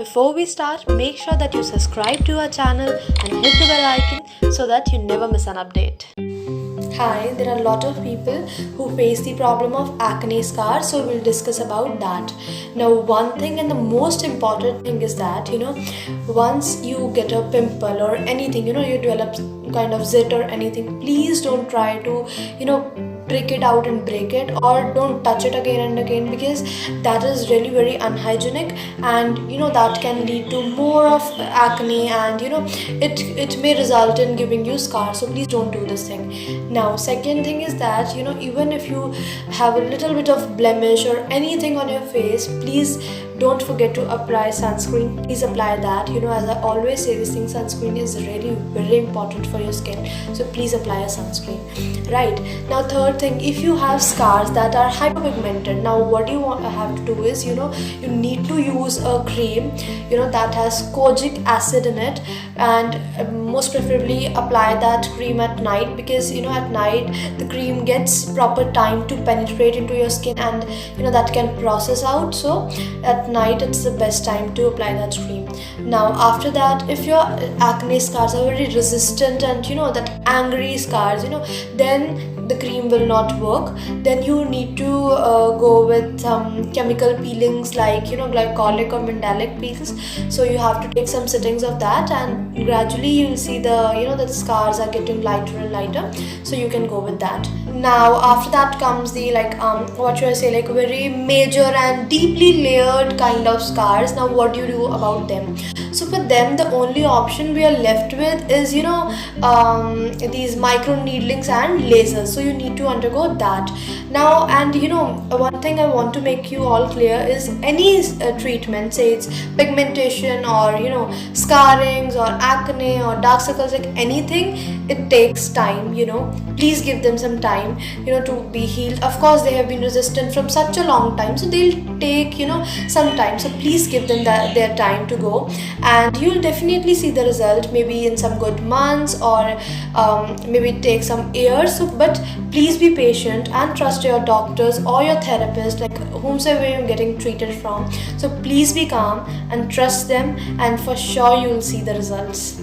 before we start, make sure that you subscribe to our channel and hit the bell icon so that you never miss an update. Hi, there are a lot of people who face the problem of acne scars, so we'll discuss about that. Now, one thing and the most important thing is that, once you get a pimple or anything, you develop kind of zit or anything, please don't try to, prick it out and break it, or don't touch it again and again, because that is really very unhygienic, and that can lead to more of acne, and it may result in giving you scars. So please don't do this thing. Now, second thing is that even if you have a little bit of blemish or anything on your face, please don't forget to apply sunscreen. Please apply that. As I always say, this thing, sunscreen is really very important for your skin, so please apply a sunscreen. Right now, third thing, if you have scars that are hyperpigmented, now what you have to do is you need to use a cream that has kojic acid in it, and most preferably apply that cream at night, because at night the cream gets proper time to penetrate into your skin, and that can process out. So at night it's the best time to apply that cream. Now after that, if your acne scars are very resistant and that angry scars, then the cream will not work. Then you need to go with some chemical peelings like glycolic or mandelic peels. So you have to take some sittings of that, and gradually you will see the scars are getting lighter and lighter, so you can go with that. Now after that comes the very major and deeply layered kind of scars. Now what do you do about them? So for them, the only option we are left with is these micro needlings and lasers. So you need to undergo that. Now, and one thing I want to make you all clear is any treatment, say it's pigmentation or scarrings or acne or dark circles, like anything, it takes time. Please give them some time to be healed. Of course, they have been resistant from such a long time, so they'll take some time. So please give them their time to go, and you'll definitely see the result, maybe in some good months, or maybe it takes some years. So but please be patient and trust your doctors or your therapist, like whomsoever you're getting treated from. So please be calm and trust them, and for sure you will see the results.